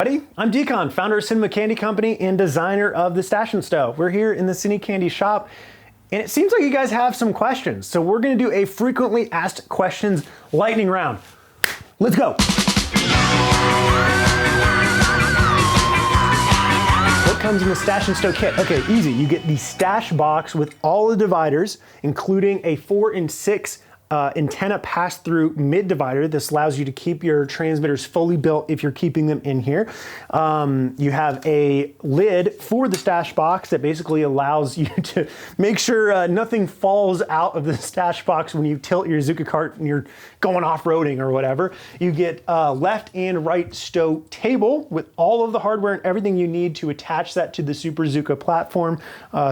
I'm Deacon, founder of Cinema Candy Company and designer of the Stash Stow. We're here in the Cine Candy shop, and it seems like you guys have some questions. So we're going to do a frequently asked questions lightning round. Let's go. What comes in the Stash Stow kit? Okay, easy. You get the Stash box with all the dividers, including a 4 and 6 antenna pass-through mid divider. This allows you to keep your transmitters fully built if you're keeping them in here. You have a lid for the Stash box that basically allows you to make sure nothing falls out of the Stash box when you tilt your Zuka cart and you're going off-roading or whatever. You get left and right stow table with all of the hardware and everything you need to attach that to the Super Zuka platform.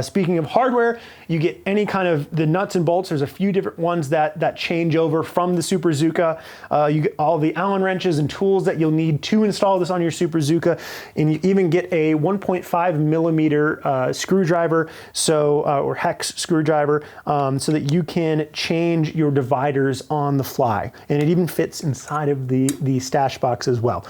Speaking of hardware, you get any kind of the nuts and bolts. There's a few different ones that change over from the Super Zuka. You get all the Allen wrenches and tools that you'll need to install this on your Super Zuka, and you even get a 1.5 millimeter screwdriver, or hex screwdriver, so that you can change your dividers on the fly. And it even fits inside of the Stash box as well.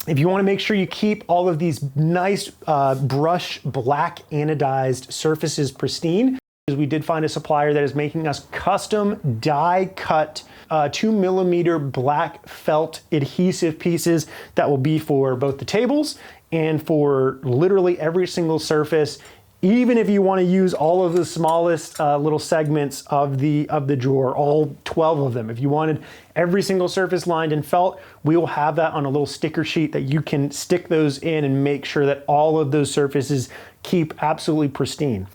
If you want to make sure you keep all of these nice brush black anodized surfaces pristine, we did find a supplier that is making us custom die cut 2 millimeter black felt adhesive pieces that will be for both the tables and for literally every single surface. Even if you want to use all of the smallest little segments of the drawer, all 12 of them, if you wanted every single surface lined in felt, we will have that on a little sticker sheet that you can stick those in and make sure that all of those surfaces keep absolutely pristine.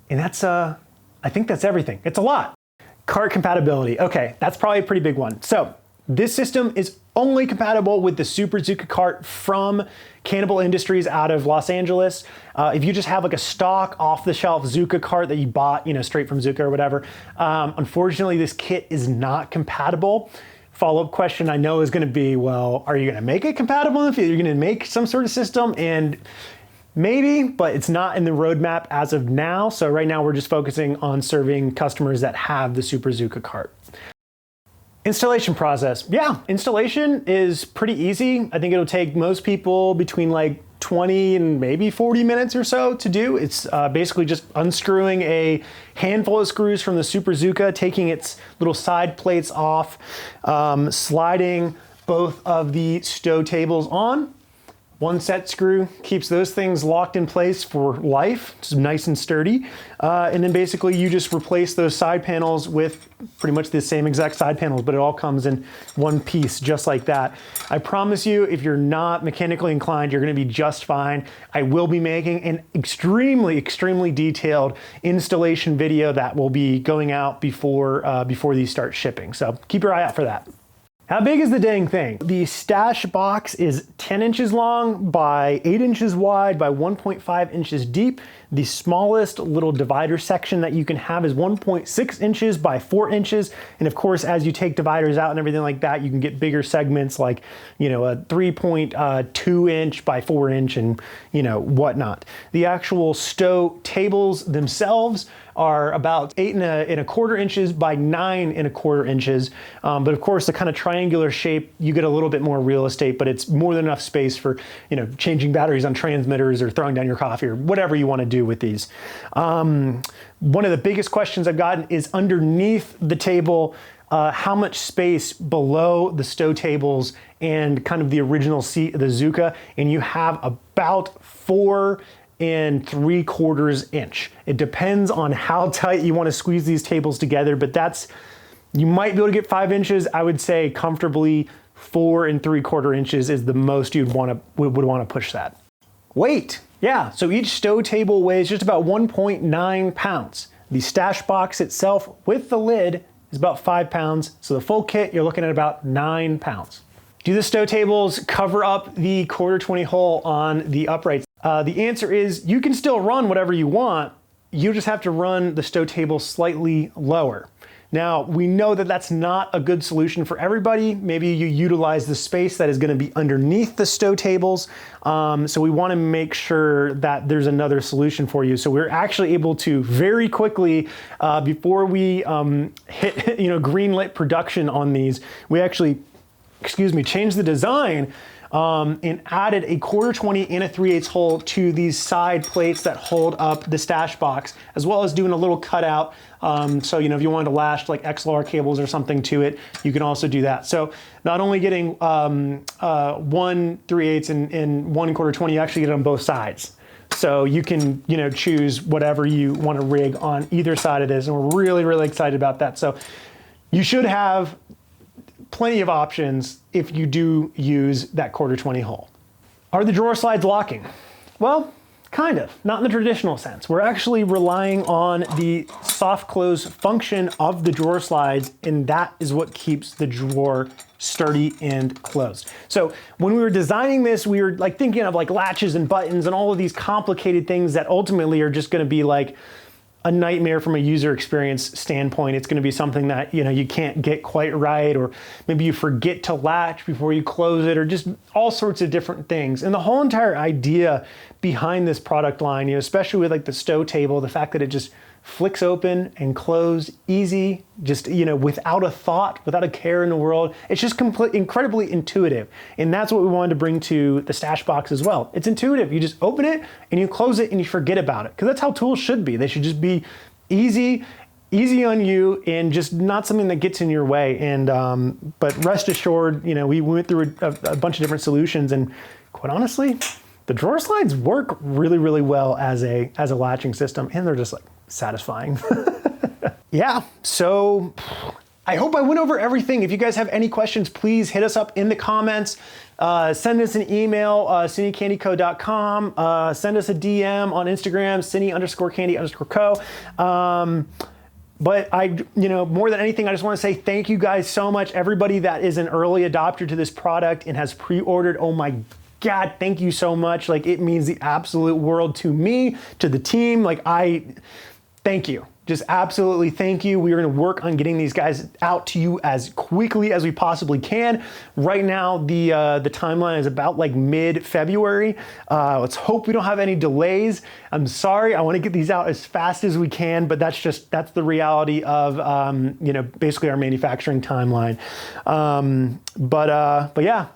And that's, I think that's everything. It's a lot. Cart compatibility. Okay, that's probably a pretty big one. So this system is only compatible with the Super Zuka cart from Cannibal Industries out of Los Angeles. If you just have like a stock off-the-shelf Zuka cart that you bought, straight from Zuka or whatever, unfortunately this kit is not compatible. Follow-up question I know is going to be, well, are you going to make it compatible in the future? You're going to make some sort of system, and maybe, but it's not in the roadmap as of now. So right now we're just focusing on serving customers that have the Super Zuka cart. Installation process. Yeah, installation is pretty easy. I think it'll take most people between like 20 and maybe 40 minutes or so to do. It's basically just unscrewing a handful of screws from the Super Zuka, taking its little side plates off, sliding both of the stow tables on. One set screw keeps those things locked in place for life. It's nice and sturdy. And then basically you just replace those side panels with pretty much the same exact side panels, but it all comes in one piece just like that. I promise you, if you're not mechanically inclined, you're gonna be just fine. I will be making an extremely, extremely detailed installation video that will be going out before these start shipping. So keep your eye out for that. How big is the dang thing? The Stash box is 10 inches long by 8 inches wide by 1.5 inches deep. The smallest little divider section that you can have is 1.6 inches by 4 inches. And of course, as you take dividers out and everything like that, you can get bigger segments like, a 3.2 inch by 4 inch and, whatnot. The actual stow tables themselves are about 8 and a quarter inches by 9 and a quarter inches. But of course, the kind of triangular shape, you get a little bit more real estate, but it's more than enough space for, changing batteries on transmitters or throwing down your coffee or whatever you want to do with these. One of the biggest questions I've gotten is underneath the table, how much space below the stow tables and kind of the original seat of the Zuka, and you have about 4 3/4 inch. It depends on how tight you want to squeeze these tables together, but you might be able to get 5 inches. I would say comfortably 4 3/4 inches is the most would want to push that. Weight. Yeah, so each stow table weighs just about 1.9 pounds. The Stash box itself with the lid is about 5 pounds. So the full kit, you're looking at about 9 pounds. Do the stow tables cover up the 1/4 hole on the uprights? The answer is you can still run whatever you want. You just have to run the stow table slightly lower. Now, we know that that's not a good solution for everybody. Maybe you utilize the space that is going to be underneath the stow tables. So we want to make sure that there's another solution for you. So we're actually able to very quickly, before we hit green lit production on these, we actually, change the design and added a 1/4 and a 3/8 hole to these side plates that hold up the stash box, as well as doing a little cutout. So, you know, if you wanted to lash like XLR cables or something to it, you can also do that. So not only getting 1 3/8 and 1 1/4, you actually get it on both sides. So you can, you know, choose whatever you want to rig on either side of this. And we're really, really excited about that. So you should have plenty of options if you do use that 1/4 hole. Are the drawer slides locking? Well, kind of, not in the traditional sense. We're actually relying on the soft close function of the drawer slides, and that is what keeps the drawer sturdy and closed. So when we were designing this, we were like thinking of like latches and buttons and all of these complicated things that ultimately are just gonna be like a nightmare from a user experience standpoint. It's gonna be something that, you know, you can't get quite right, or maybe you forget to latch before you close it, or just all sorts of different things. And the whole entire idea behind this product line, you know, especially with like the Stow table, the fact that it just flicks open and close easy, just, you know, without a thought, without a care in the world. It's just incredibly intuitive. And that's what we wanted to bring to the Stash box as well. It's intuitive. You just open it and you close it and you forget about it. Because that's how tools should be. They should just be easy on you, and just not something that gets in your way. And but rest assured, you know, we went through a bunch of different solutions, and quite honestly, the drawer slides work really, really well as a latching system, and they're just like satisfying. Yeah, so I hope I went over everything. If you guys have any questions, please hit us up in the comments. Send us an email, cinecandyco.com. Send us a DM on Instagram, cine_candy_co. But you know, more than anything, I just want to say thank you guys so much. Everybody that is an early adopter to this product and has pre-ordered, oh my God, thank you so much. Like, it means the absolute world to me, to the team. Like, thank you. Just absolutely thank you. We are going to work on getting these guys out to you as quickly as we possibly can. Right now, the timeline is about like mid-February. Let's hope we don't have any delays. I'm sorry. I want to get these out as fast as we can, but that's the reality of you know, basically our manufacturing timeline. But yeah,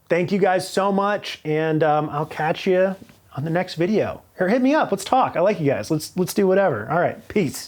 thank you guys so much, and I'll catch you on the next video. Or hit me up. Let's talk. I like you guys. Let's do whatever. All right. Peace.